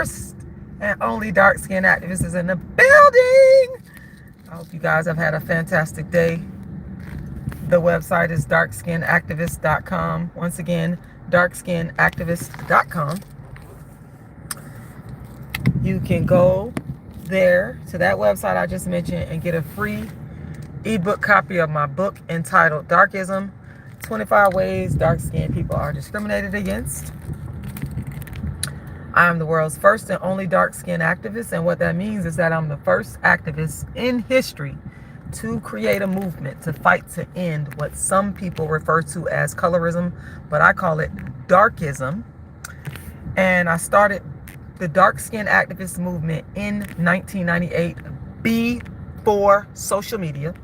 first and only dark-skinned activist is in the building. I hope you guys have had a fantastic day. The website is darkskinactivist.com. Once again, darkskinactivist.com. You can go there to that website I just mentioned and get a free ebook copy of my book entitled Darkism, 25 Ways Dark-Skinned People Are Discriminated Against. I am the world's first and only dark-skinned activist, and what that means is that I'm the first activist in history to create a movement to fight to end what some people refer to as colorism, but I call it darkism. And I started the dark-skinned activist movement in 1998 before social media.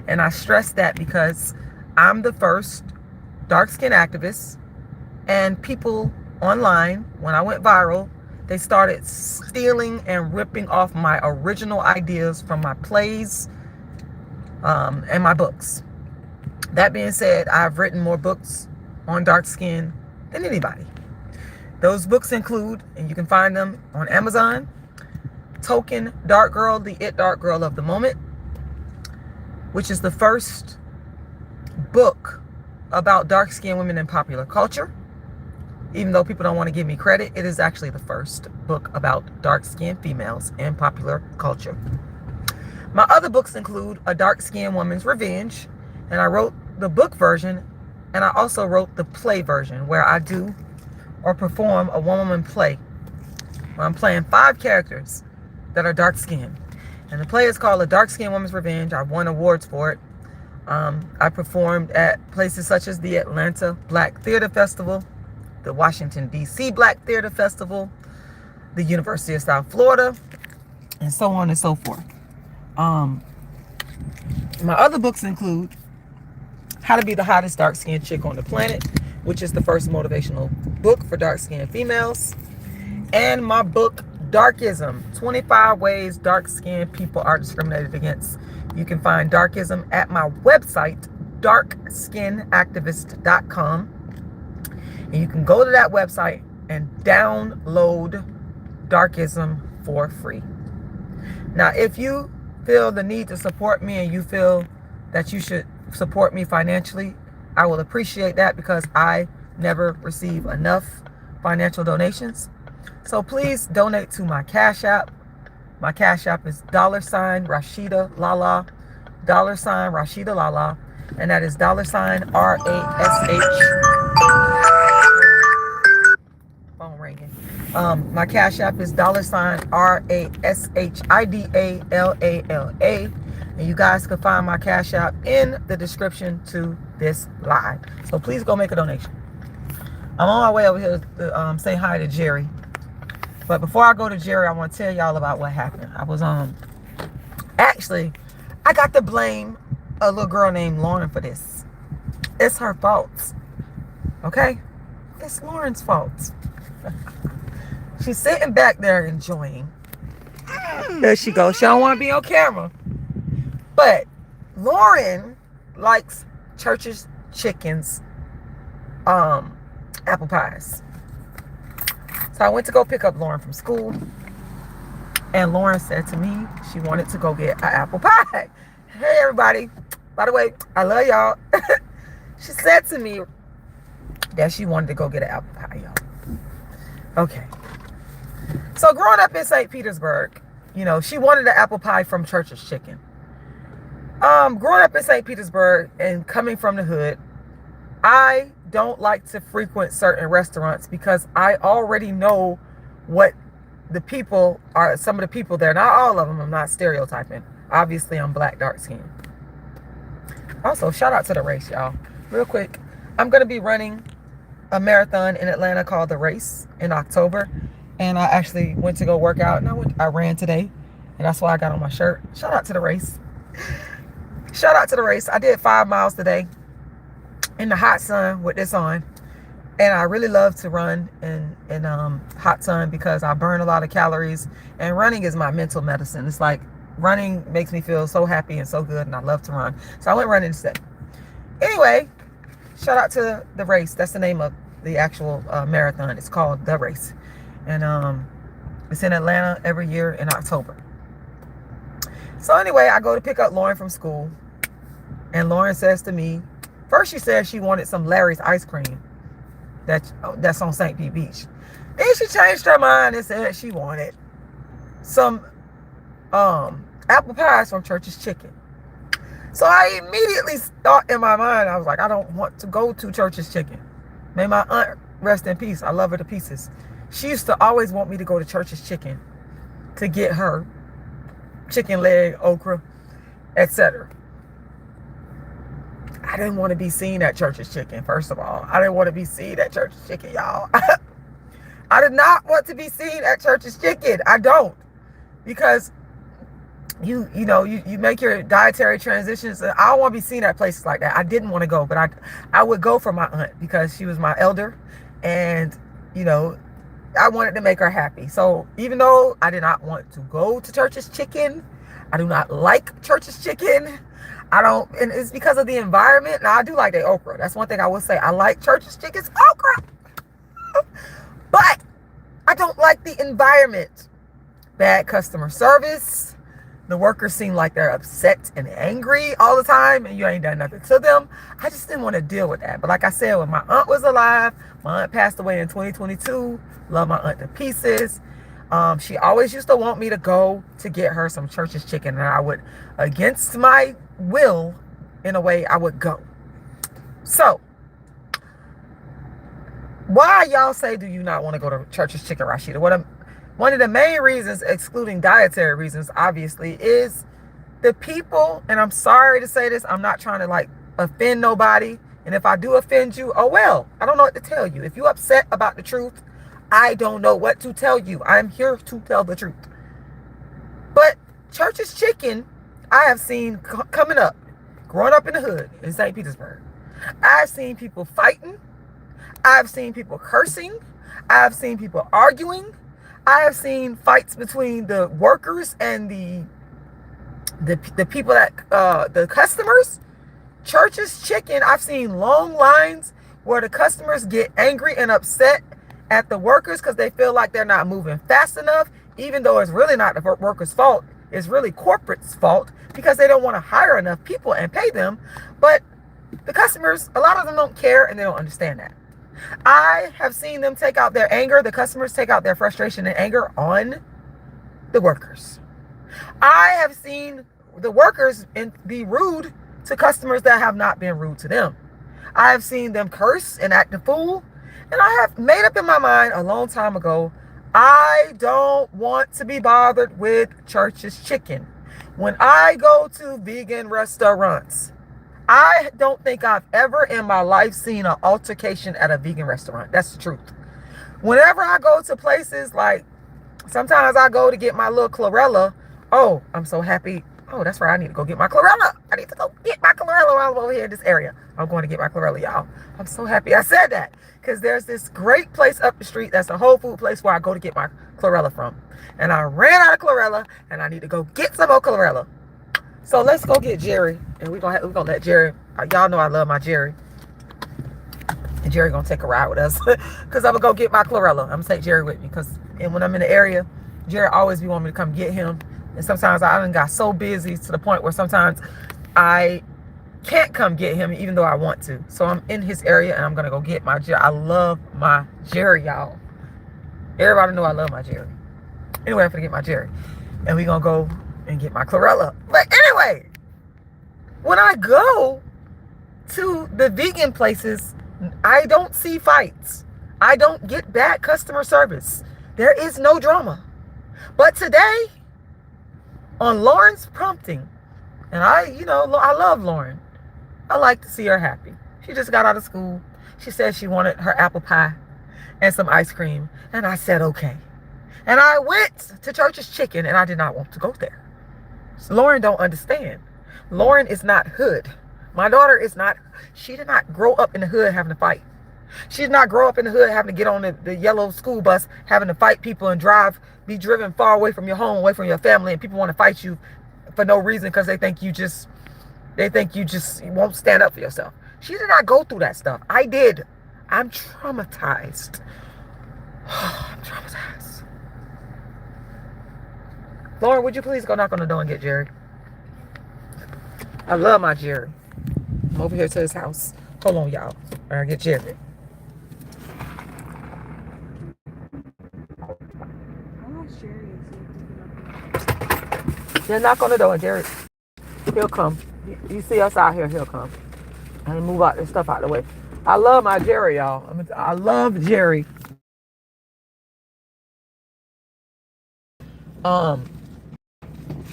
And I stress that because I'm the first dark-skinned activist, and people online, when I went viral, they started stealing and ripping off my original ideas from my plays and my books. That being said, I've written more books on dark skin than anybody. Those books include, and you can find them on Amazon, Token Dark Girl, the It Dark Girl of the Moment, which is the first book about dark-skinned women in popular culture. Even though people don't want to give me credit, it is actually the first book about dark-skinned females in popular culture. My other books include A Dark-Skinned Woman's Revenge, and I wrote the book version, and I also wrote the play version, where I do or perform a one-woman play, where I'm playing 5 characters that are dark-skinned. And the play is called A Dark-Skinned Woman's Revenge. I've won awards for it. I performed at places such as the Atlanta Black Theater Festival, the Washington, D.C. Black Theater Festival, the University of South Florida, and so on and so forth. My other books include How to Be the Hottest Dark-Skinned Chick on the Planet, which is the first motivational book for dark-skinned females, and my book Darkism, 25 Ways Dark-Skinned People Are Discriminated Against. You can find Darkism at my website, darkskinactivist.com. And you can go to that website and download Darkism for free. Now, if you feel the need to support me and you feel that you should support me financially, I will appreciate that, because I never receive enough financial donations. So please donate to my Cash App. My Cash App is $RASHIDA'Lala, $RASHIDA'Lala, and that is $RASH. Phone ringing. My Cash App is $RASHIDALALA, and you guys can find my Cash App in the description to this live. So please go make a donation. I'm on my way over here to say hi to Jerry. But before I go to Jerry, I want to tell y'all about what happened. I was actually, I got to blame a little girl named Lauren for this. It's her fault. Okay? It's Lauren's fault. She's sitting back there enjoying. There she goes. She don't want to be on camera. But Lauren likes Church's Chicken's apple pies. So I went to go pick up Lauren from school, and Lauren said to me she wanted to go get an apple pie. Hey everybody, by the way, I love y'all. She said to me that she wanted to go get an apple pie, y'all. Okay. So growing up in St. Petersburg, you know, she wanted an apple pie from Church's Chicken. Growing up in St. Petersburg and coming from the hood, I don't like to frequent certain restaurants because I already know what the people are, some of the people there. Not all of them, I'm not stereotyping. Obviously, I'm black, dark skinned. Also, shout out to the race, y'all. Real quick, I'm going to be running a marathon in Atlanta called The Race in October. And I actually went to go work out, and I ran today. And that's why I got on my shirt. Shout out to the race. Shout out to the race. I did 5 miles today in the hot sun with this on, and I really love to run in hot sun because I burn a lot of calories, and running is my mental medicine. It's like running makes me feel so happy and so good, and I love to run. So I went running instead. Anyway, shout out to the race. That's the name of the actual marathon. It's called The Race. And It's in Atlanta every year in October. So anyway, I go to pick up Lauren from school, and Lauren says to me, first she said she wanted some Larry's ice cream that's on St. Pete Beach. Then she changed her mind and said she wanted some apple pies from Church's Chicken. So I immediately thought in my mind, I was like, I don't want to go to Church's Chicken. May my aunt rest in peace. I love her to pieces. She used to always want me to go to Church's Chicken to get her chicken leg, okra, etc. I didn't want to be seen at Church's Chicken, first of all. I didn't want to be seen at Church's Chicken, y'all. I did not want to be seen at Church's Chicken. I don't. Because you make your dietary transitions. I don't want to be seen at places like that. I didn't want to go, but I would go for my aunt because she was my elder, and I wanted to make her happy. So even though I did not want to go to Church's Chicken, I do not like Church's Chicken. And it's because of the environment. Now I do like the okra. That's one thing I will say. I like Church's Chicken's okra, but I don't like the environment. Bad customer service. The workers seem like they're upset and angry all the time, and you ain't done nothing to them. I just didn't want to deal with that. But like I said, when my aunt was alive, my aunt passed away in 2022. Love my aunt to pieces. She always used to want me to go to get her some Church's Chicken, and I would, against my will, in a way, I would go. So, why y'all say do you not want to go to Church's Chicken, Rashida? One of the main reasons, excluding dietary reasons, obviously, is the people, and I'm sorry to say this, I'm not trying to offend nobody, and if I do offend you, oh well, I don't know what to tell you. If you're upset about the truth, I don't know what to tell you. I'm here to tell the truth. But Church's Chicken, I have seen coming up, growing up in the hood in St. Petersburg. I've seen people fighting. I've seen people cursing. I've seen people arguing. I have seen fights between the workers and the people the customers. Church's Chicken, I've seen long lines where the customers get angry and upset at the workers because they feel like they're not moving fast enough, even though it's really not the workers' fault. It's really corporate's fault because they don't want to hire enough people and pay them. But the customers, a lot of them don't care, and they don't understand that. I have seen them take out their anger. The customers take out their frustration and anger on the workers. I have seen the workers be rude to customers that have not been rude to them. I have seen them curse and act a fool. And I have made up in my mind a long time ago, I don't want to be bothered with Church's Chicken. When I go to vegan restaurants, I don't think I've ever in my life seen an altercation at a vegan restaurant. That's the truth. Whenever I go to places sometimes I go to get my little chlorella. Oh, I'm so happy. Oh, that's right. I need to go get my chlorella. I need to go get my chlorella while I'm over here in this area. I'm going to get my chlorella, y'all. I'm so happy I said that because there's this great place up the street that's a whole food place where I go to get my chlorella from. And I ran out of chlorella, and I need to go get some more chlorella. So let's go get Jerry, and we're gonna let Jerry. Y'all know I love my Jerry, and Jerry gonna take a ride with us because I'm gonna go get my chlorella. I'm gonna take Jerry with me because when I'm in the area, Jerry always be wanting me to come get him. And sometimes I done got so busy to the point where sometimes I can't come get him even though I want to. So I'm in his area and I'm going to go get my Jerry. I love my Jerry, y'all. Everybody know I love my Jerry. Anyway, I'm going to get my Jerry. And we're going to go and get my chlorella. But anyway, when I go to the vegan places, I don't see fights. I don't get bad customer service. There is no drama. But today, on Lauren's prompting, and I love Lauren. I like to see her happy. She just got out of school. She said she wanted her apple pie and some ice cream, and I said okay. And I went to Church's Chicken, and I did not want to go there. So Lauren don't understand. Lauren is not hood. My daughter is not. She did not grow up in the hood having to fight. She did not grow up in the hood having to get on the yellow school bus, having to fight people and be driven far away from your home, away from your family, and people want to fight you for no reason because they think you just won't stand up for yourself. She did not go through that stuff. I did. I'm traumatized. I'm traumatized. Lauren, would you please go knock on the door and get Jerry? I love my Jerry. I'm over here to his house. Hold on, y'all. I gotta get Jerry. Then knock on the door and Jerry, he'll come. You see us out here, he'll come. And move out this stuff out of the way. I love my Jerry, y'all. I love Jerry.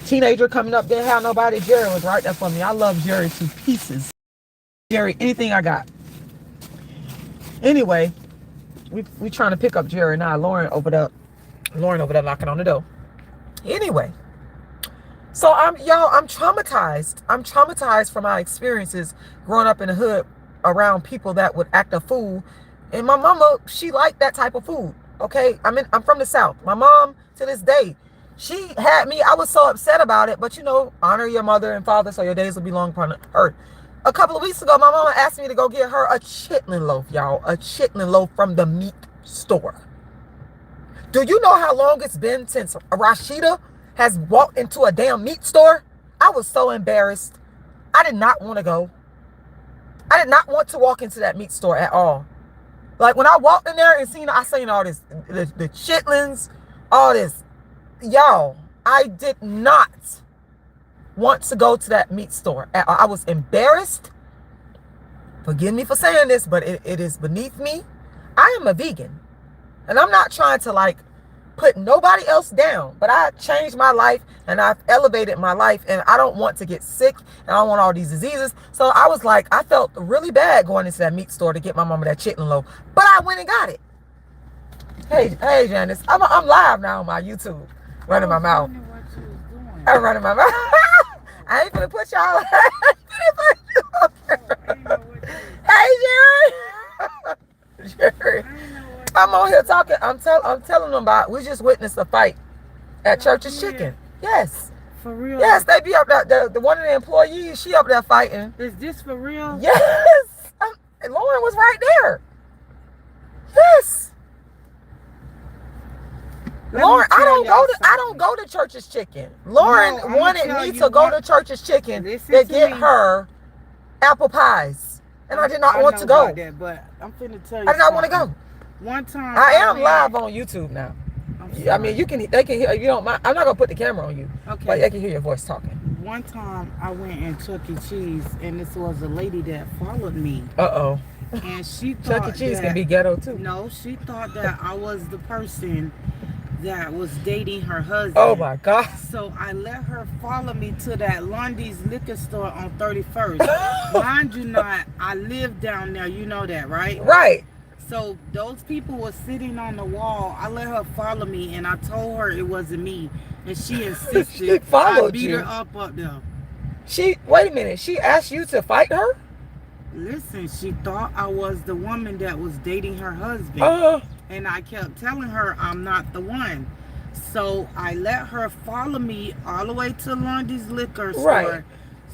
Teenager coming up, didn't have nobody. Jerry was right there for me. I love Jerry to pieces. Jerry, anything I got. Anyway, we trying to pick up Jerry now. Lauren over there knocking on the door. Anyway, so I'm traumatized. I'm traumatized from my experiences growing up in the hood around people that would act a fool. And my mama, she liked that type of food. Okay, I'm from the South. My mom, to this day, she had me. I was so upset about it, but honor your mother and father so your days will be long upon earth. A couple of weeks ago, my mama asked me to go get her a chitlin loaf, y'all. A chitlin loaf from the meat store. Do you know how long it's been since Rashida has walked into a damn meat store? I was so embarrassed. I did not want to go. I did not want to walk into that meat store at all. Like when I walked in there and seen all this, the chitlins, all this. Y'all, I did not want to go to that meat store. I was embarrassed. Forgive me for saying this, but it is beneath me. I am a vegan. And I'm not trying to put nobody else down. But I changed my life and I've elevated my life. And I don't want to get sick. And I don't want all these diseases. So I was I felt really bad going into that meat store to get my mama that chitlin loaf. But I went and got it. Hey, Janice. I'm live now on my YouTube. Running my mouth. I'm running my mouth. I ain't gonna put y'all. Hey, Jerry. Jerry. I'm on here talking. I'm telling them about. We just witnessed a fight at Church's Chicken. Yes. For real? Yes, they be up there. The one of the employees, she up there fighting. Is this for real? Yes. And Lauren was right there. Yes. Lauren, I don't go to Church's Chicken. Lauren wanted me to go to Church's Chicken to get her apple pies, and I did not want to go. That, but I'm finna tell you. I did not want to go. One time, I am live on YouTube now. I mean, they can hear. You don't mind. I'm not gonna put the camera on you, okay? But they can hear your voice talking. One time, I went in Chuck E. Cheese, and this was a lady that followed me. And she thought Chuck E. Cheese can be ghetto too. No, she thought that I was the person that was dating her husband. Oh my God. So I let her follow me to that Lundy's liquor store on 31st. Mind you not, I live down there, you know that, right? Right. So those people were sitting on the wall. I let her follow me and I told her it wasn't me. And she insisted. She followed I beat you. her up there. Wait a minute, she asked you to fight her? Listen, she thought I was the woman that was dating her husband. And I kept telling her I'm not the one. So I let her follow me all the way to Lundy's liquor store. Right.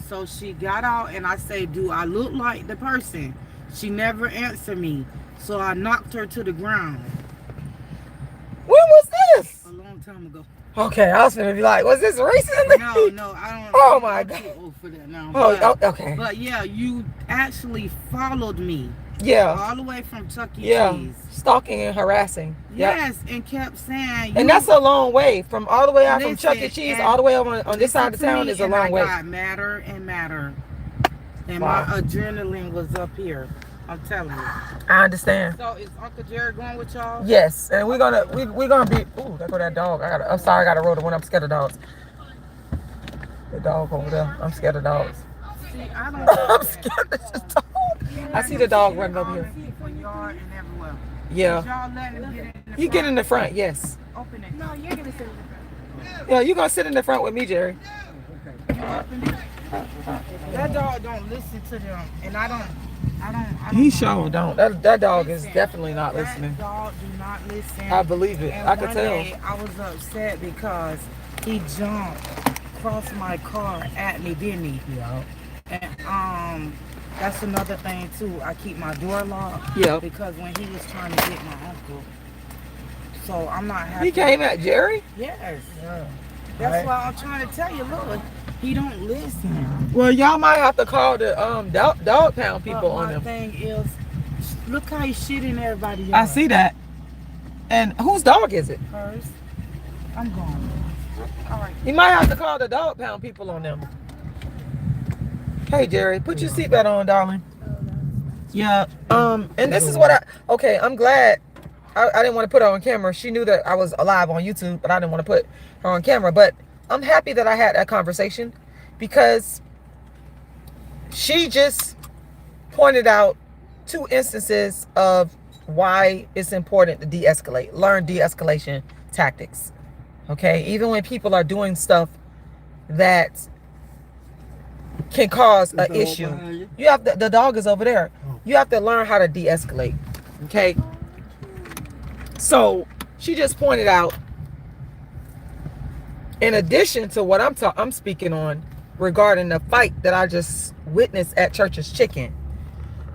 So she got out and I said, do I look like the person? She never answered me. So I knocked her to the ground. When was this? A long time ago. Okay, I was gonna be like, was this recently? No, I don't. Oh my God. I'm too old for that now. Okay. But yeah, you actually followed me. Yeah. All the way from Chuck E. Cheese. Stalking and harassing. Yes, and kept saying. And that's a long way from all the way out from Chuck E. Cheese all the way over on this side of town is a long way. I got madder and madder, and my adrenaline was up here. I'm telling you. I understand. So is Uncle Jerry going with y'all? Yes, and we're gonna be. Ooh, there go that dog. I'm sorry, I gotta roll the one. I'm scared of dogs. The dog over there. I'm scared of dogs. See, I don't. I'm scared of the dog. I see the dog running over here. Yeah. Y'all let him get in the front? You get in the front, yes. Open it. No, you're gonna sit in the front. Yeah, you're gonna sit in the front with me, Jerry. Open it. That dog don't listen to them, and I don't. He sure don't. That dog is definitely not listening. That dog do not listen. I believe it. And I can tell. Day, I was upset because he jumped across my car at me, didn't he? Yeah. And that's another thing too. I keep my door locked. Yeah. Because when he was trying to get my uncle, so I'm not happy. He came at Jerry? Yes. Yeah. That's why I'm trying to tell you, look, he don't listen. Well, y'all might have to call the dog pound people on him. My thing is, look how he shitting everybody else. I see that. And whose dog is it? Hers. I'm going. All right. You might have to call the dog pound people on them. Hey, Jerry, put your seatbelt on, darling. Yeah. And this is what I'm glad. I didn't want to put her on camera. She knew that I was alive on YouTube, but I didn't want to put her on camera. But I'm happy that I had that conversation, because she just pointed out 2 instances of why it's important to de-escalate, learn de-escalation tactics. Okay, even when people are doing stuff that can cause an issue, you have the dog is over there. You have to learn how to de-escalate. Okay, so she just pointed out, in addition to what I'm speaking on regarding the fight that I just witnessed at Church's Chicken,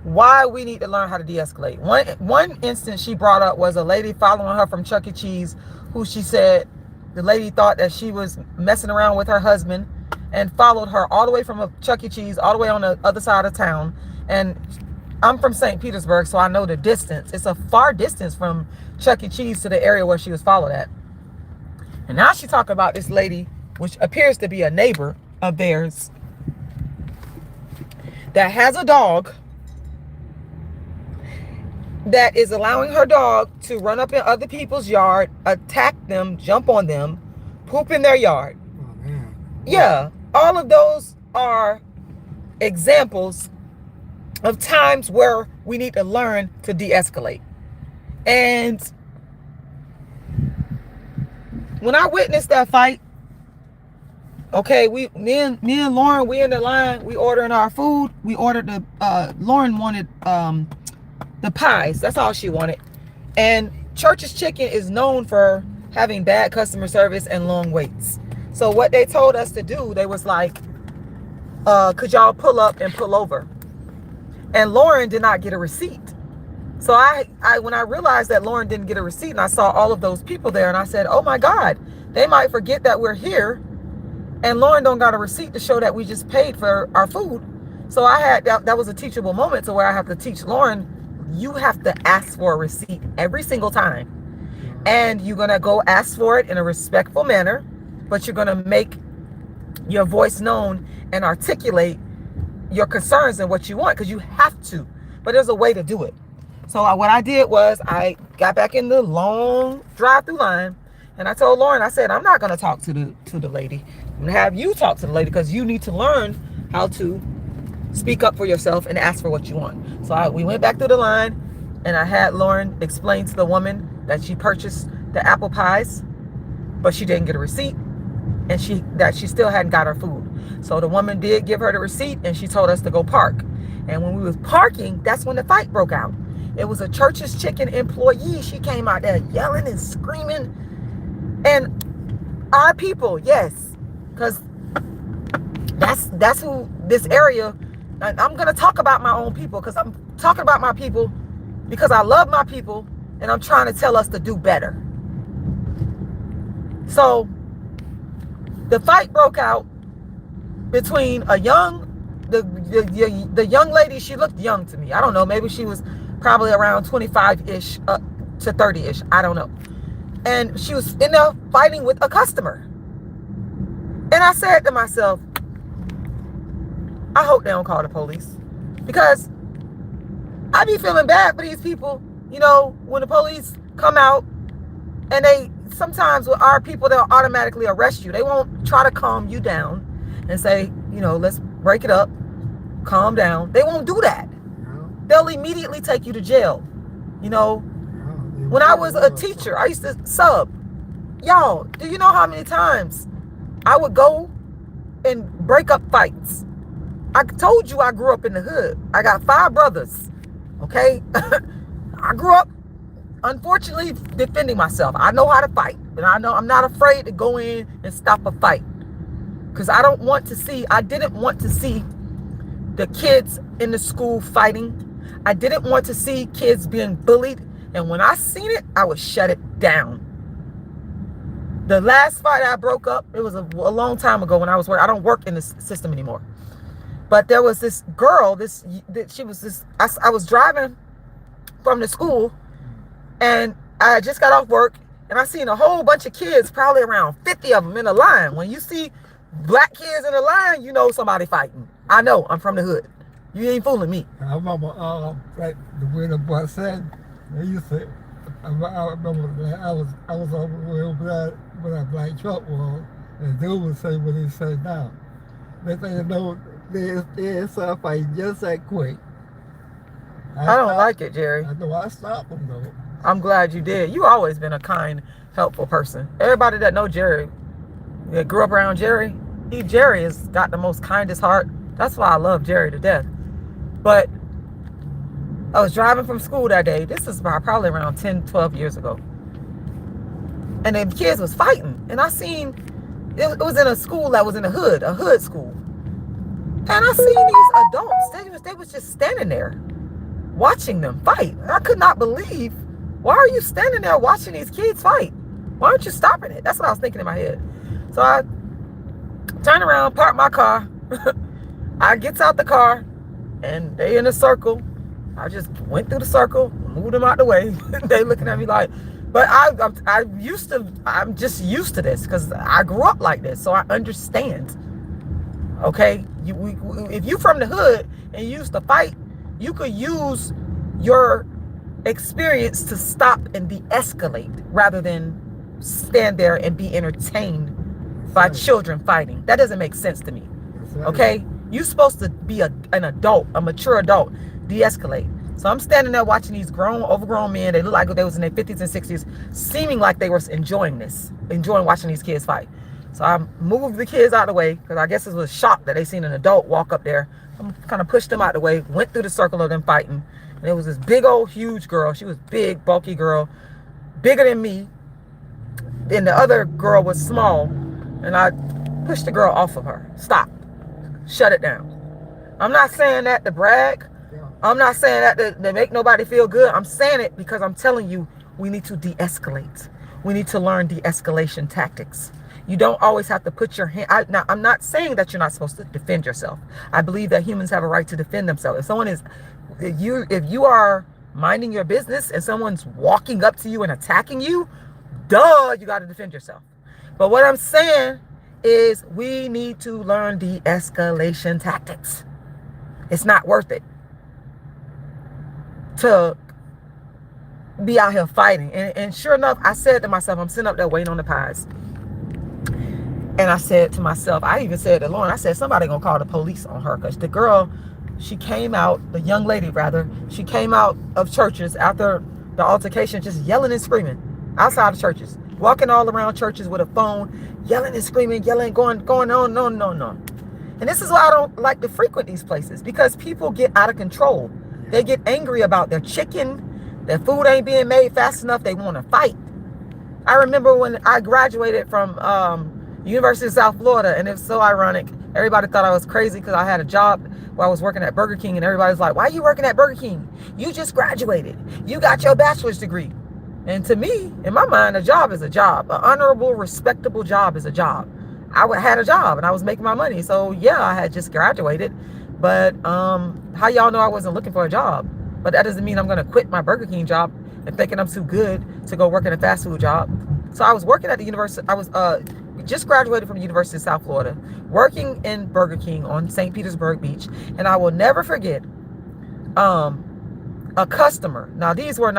why we need to learn how to de-escalate. One instance she brought up was a lady following her from Chuck E. Cheese, who she said the lady thought that she was messing around with her husband, and followed her all the way from a Chuck E. Cheese all the way on the other side of town. And I'm from St. Petersburg, so I know the distance. It's a far distance from Chuck E. Cheese to the area where she was followed at. And now she talking about this lady, which appears to be a neighbor of theirs, that has a dog, that is allowing her dog to run up in other people's yard, attack them, jump on them, poop in their yard. Oh, man. Yeah, all of those are examples of times where we need to learn to de-escalate. And when I witnessed that fight, okay, me and Lauren, we in the line, we ordering our food. We ordered Lauren wanted the pies. That's all she wanted. And Church's Chicken is known for having bad customer service and long waits. So what they told us to do, they was like, could y'all pull up and pull over? And Lauren did not get a receipt. So when I realized that Lauren didn't get a receipt, and I saw all of those people there, and I said, oh my God, they might forget that we're here, and Lauren don't got a receipt to show that we just paid for our food. So I had that was a teachable moment to where I have to teach Lauren, you have to ask for a receipt every single time. And you're going to go ask for it in a respectful manner, but you're going to make your voice known and articulate your concerns and what you want, because you have to. But there's a way to do it. So what I did was I got back in the long drive-through line, and I told Lauren, I said, I'm not going to talk to the lady. I'm going to have you talk to the lady, because you need to learn how to speak up for yourself and ask for what you want. So we went back through the line, and I had Lauren explain to the woman that she purchased the apple pies, but she didn't get a receipt, and that she still hadn't got her food. So the woman did give her the receipt, and she told us to go park. And when we was parking, that's when the fight broke out. It was a Church's Chicken employee. She came out there yelling and screaming. And our people, yes, because that's who this area, and I'm going to talk about my own people, because I'm talking about my people because I love my people, and I'm trying to tell us to do better. So the fight broke out between the young lady. She looked young to me. I don't know. Maybe she was probably around 25-ish to 30-ish. I don't know. And she was in there fighting with a customer. And I said to myself, I hope they don't call the police, because I be feeling bad for these people. You know, when the police come out, and sometimes with our people, they'll automatically arrest you. They won't try to calm you down and say, you know, let's break it up, calm down. They won't do that. They'll immediately take you to jail. You know, when I was a teacher, I used to sub. Y'all, do you know how many times I would go and break up fights? I told you I grew up in the hood. I got 5 brothers, okay? I grew up, unfortunately, defending myself. I know how to fight, and I know I'm not afraid to go in and stop a fight, because I didn't want to see the kids in the school fighting. I didn't want to see kids being bullied. And when I seen it, I would shut it down. The last fight I broke up, it was a long time ago when I was working. I don't work in this system anymore. But there was this girl, I was driving from the school, and I just got off work, and I seen a whole bunch of kids, probably around 50 of them in a line. When you see black kids in a line, you know somebody fighting. I know, I'm from the hood. You ain't fooling me. I remember, like the way the boy said, you said, I remember that I was over where that black truck was, and dude would say what he said now. They say, you know, they start fighting just that quick. I don't like it, Jerry. I know I stopped them though. I'm glad you did. You always been a kind, helpful person. Everybody that know Jerry, that grew up around Jerry, Jerry has got the most kindest heart. That's why I love Jerry to death. But I was driving from school that day. This is probably around 10, 12 years ago. And the kids was fighting. And I seen, it was in a school that was in a hood school. And I seen these adults, they was just standing there watching them fight. And I could not believe, why are you standing there watching these kids fight? Why aren't you stopping it? That's what I was thinking in my head. So I turned around, parked my car. I gets out the car, and they in a circle. I just went through the circle, moved them out the way. They looking at me like, but I'm just used to this because I grew up like this, so I understand. Okay, if you from the hood and you used to fight, you could use your experience to stop and de-escalate rather than stand there and be entertained by children fighting. That doesn't make sense to me. Okay, you're supposed to be an adult, a mature adult, de-escalate. So I'm standing there watching these overgrown men. They look like they was in their 50s and 60s, seeming like they were enjoying watching these kids fight. So I moved the kids out of the way because I guess it was a shock that they seen an adult walk up there. I kind of pushed them out of the way, went through the circle of them fighting. And there was this big old huge girl. She was big, bulky girl, bigger than me. Then the other girl was small. And I pushed the girl off of her. Stop. Shut it down. I'm not saying that to brag. I'm not saying that to make nobody feel good. I'm saying it because I'm telling you we need to de-escalate. We need to learn de-escalation tactics. You don't always have to put your hand. Now, I'm not saying that you're not supposed to defend yourself. I believe that humans have a right to defend themselves. If you are minding your business and someone's walking up to you and attacking you, duh, you got to defend yourself. But what I'm saying is we need to learn de-escalation tactics. It's not worth it to be out here fighting. And sure enough, I said to myself, I'm sitting up there waiting on the pies. And I said to myself, I even said to Lauren, I said, somebody gonna call the police on her. Because the girl, she came out, the young lady rather, she came out of churches after the altercation, just yelling and screaming outside of churches, walking all around churches with a phone, yelling and screaming, going on, no. And this is why I don't like to frequent these places, because people get out of control. They get angry about their chicken, their food ain't being made fast enough, they want to fight. I remember when I graduated from University of South Florida, and it's so ironic. Everybody thought I was crazy because I had a job where I was working at Burger King, and everybody's like, why are you working at Burger King? You just graduated. You got your bachelor's degree. And to me, in my mind, a job is a job. An honorable, respectable job is a job. I had a job, and I was making my money. So, yeah, I had just graduated. But how y'all know I wasn't looking for a job? But that doesn't mean I'm going to quit my Burger King job and thinking I'm too good to go work in a fast food job. So I was working at the university. I was just graduated from the University of South Florida, working in Burger King on St. Petersburg Beach. And I will never forget a customer. Now, these were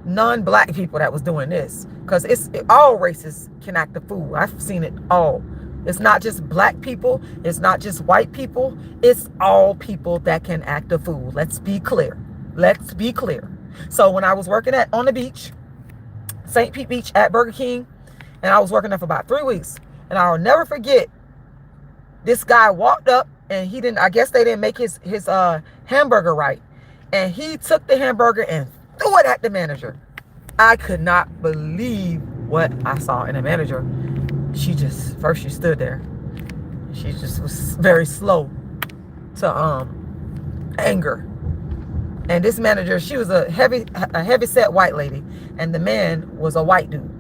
non-black people that was doing this, because all races can act the fool. I've seen it all. It's not just black people. It's not just white people. It's all people that can act a fool. Let's be clear. Let's be clear. So when I was working on the beach, St. Pete Beach at Burger King, and I was working there for about 3 weeks, and I'll never forget, this guy walked up, and I guess they didn't make his hamburger right, and he took the hamburger and threw it at the manager. I could not believe what I saw. And the manager, she stood there. She just was very slow to anger. And this manager, she was a heavy set white lady, and the man was a white dude.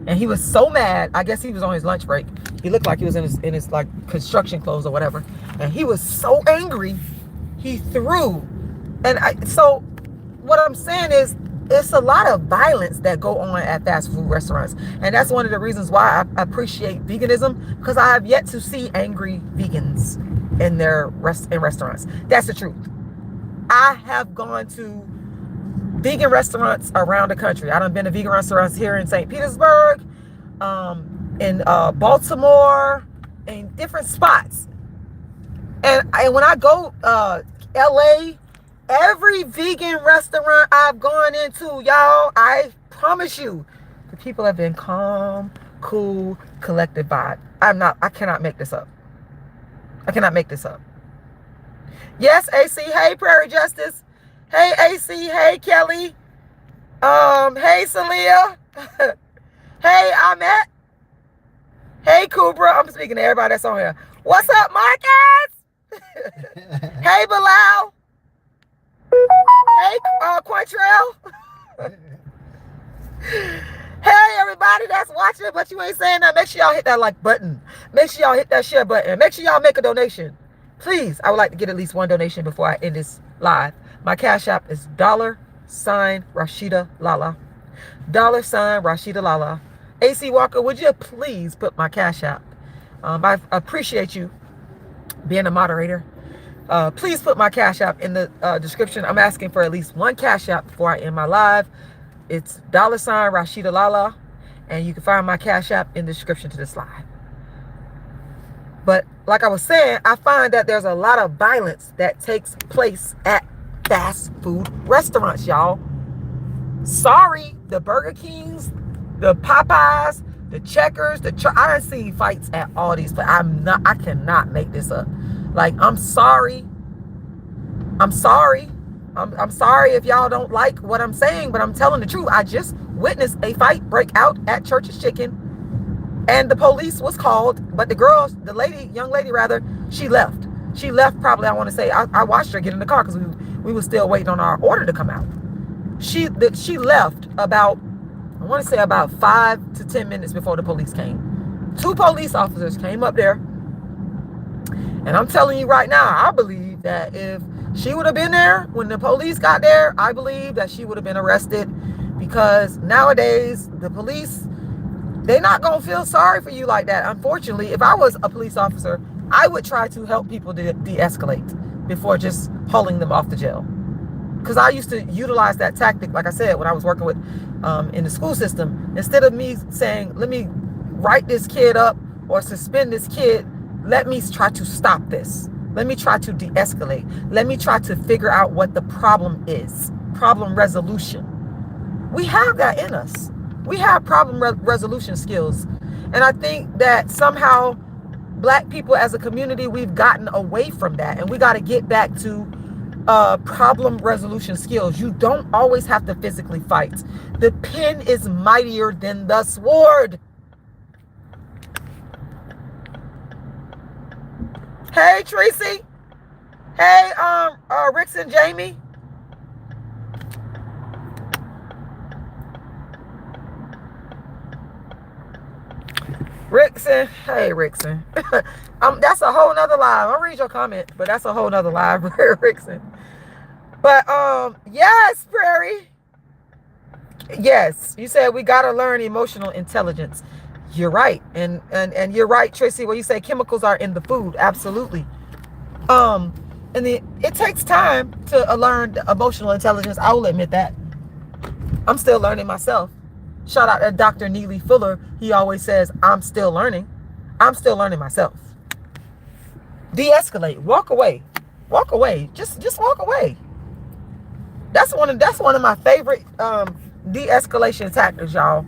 And he was so mad. I guess he was on his lunch break. He looked like he was in his like construction clothes or whatever. And he was so angry, he threw. So what I'm saying is, it's a lot of violence that go on at fast food restaurants. And that's one of the reasons why I appreciate veganism, because I have yet to see angry vegans in restaurants. That's the truth. I have gone to vegan restaurants around the country. I done been to vegan restaurants here in St. Petersburg, in Baltimore, in different spots. And when I go LA, every vegan restaurant I've gone into, y'all, I promise you, the people have been calm, cool, collected vibe. I cannot make this up. I cannot make this up. Yes, AC. Hey, Prairie Justice. Hey, AC. Hey, Kelly. Hey, Celia. Hey, Ahmet. Hey, Kubra. I'm speaking to everybody that's on here. What's up, Marcus? Hey, Bilal. Hey, Quantrell. Hey, everybody that's watching, but you ain't saying that. Make sure y'all hit that like button. Make sure y'all hit that share button. Make sure y'all make a donation. Please, I would like to get at least one donation before I end this live. My Cash App is $RASHIDA'Lala. $RASHIDA'Lala. AC Walker, would you please put my Cash App? I appreciate you being a moderator. Please put my Cash App in the description. I'm asking for at least one Cash App before I end my live. It's $RASHIDA'Lala, and you can find my Cash App in the description to this live. But like I was saying, I find that there's a lot of violence that takes place at fast food restaurants, y'all. Sorry, the Burger Kings, the Popeyes, the Checkers, I done seen fights at all these, but I cannot make this up. Like, I'm sorry. I'm sorry if y'all don't like what I'm saying, but I'm telling the truth. I just witnessed a fight break out at Church's Chicken, and the police was called, but the young lady, she left. She left probably, I want to say, I watched her get in the car because we were still waiting on our order to come out. She left about 5 to 10 minutes before the police came. 2 police officers came up there. And I'm telling you right now, I believe that if she would have been there when the police got there, I believe that she would have been arrested, because nowadays the police, they're not going to feel sorry for you like that. Unfortunately, if I was a police officer, I would try to help people de-escalate before just hauling them off to jail. Because I used to utilize that tactic, like I said, when I was working with in the school system. Instead of me saying, let me write this kid up or suspend this kid, let me try to stop this. Let me try to de-escalate. Let me try to figure out what the problem is. Problem resolution. We have that in us. We have problem resolution skills. And I think that somehow Black people as a community, we've gotten away from that. And we got to get back to problem resolution skills. You don't always have to physically fight. The pen is mightier than the sword. Hey, Tracy. Hey, Rix and Jamie. Rixon. Hey, Rixon. That's a whole nother live. I'll read your comment, but that's a whole nother live, Rixon. But yes, Prairie. Yes, you said we gotta learn emotional intelligence. You're right, and you're right, Tracy. When you say chemicals are in the food, absolutely. And it takes time to learn the emotional intelligence. I will admit that. I'm still learning myself. Shout out to Dr. Neely Fuller. He always says, I'm still learning. I'm still learning myself. De-escalate. Walk away. Walk away. Just walk away. That's one of my favorite de-escalation tactics, y'all.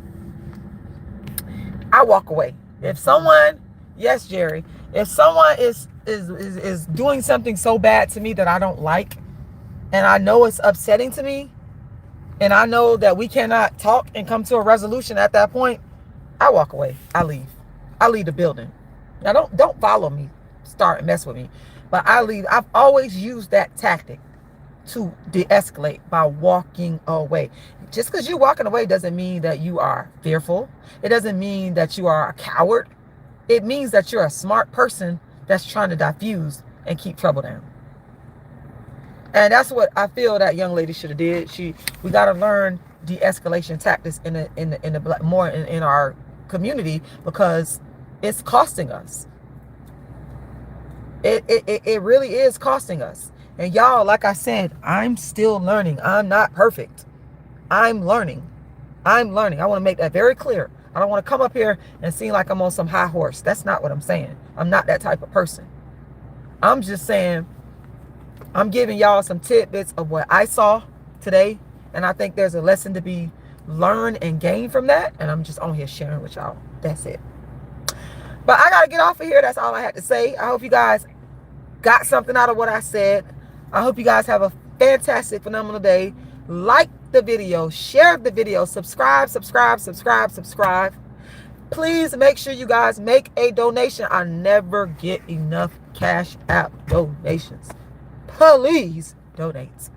I walk away. If someone, yes, Jerry, if someone is doing something so bad to me that I don't like, and I know it's upsetting to me, and I know that we cannot talk and come to a resolution at that point, I walk away. I leave. I leave the building. Now don't follow me, start and mess with me. But I leave. I've always used that tactic to de-escalate by walking away. Just because you're walking away doesn't mean that you are fearful. It doesn't mean that you are a coward. It means that you're a smart person that's trying to diffuse and keep trouble down. And that's what I feel that young lady should have did. We got to learn de-escalation tactics more in our community, because it's costing us. It really is costing us. And y'all, like I said, I'm still learning. I'm not perfect. I'm learning. I want to make that very clear. I don't want to come up here and seem like I'm on some high horse. That's not what I'm saying. I'm not that type of person. I'm just saying, I'm giving y'all some tidbits of what I saw today. And I think there's a lesson to be learned and gained from that. And I'm just on here sharing with y'all. That's it. But I got to get off of here. That's all I had to say. I hope you guys got something out of what I said. I hope you guys have a fantastic, phenomenal day. Like the video, share the video, subscribe. Please make sure you guys make a donation. I never get enough Cash App donations. Please donate.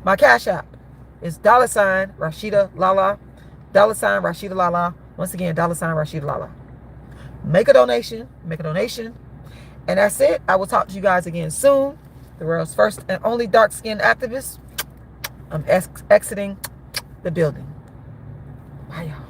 My Cash App is $RASHIDA'Lala, $RASHIDA'Lala. Once again, $RASHIDA'Lala. Make a donation. And that's it. I will talk to you guys again soon. The world's first and only dark-skinned activist. I'm exiting the building. Bye, y'all.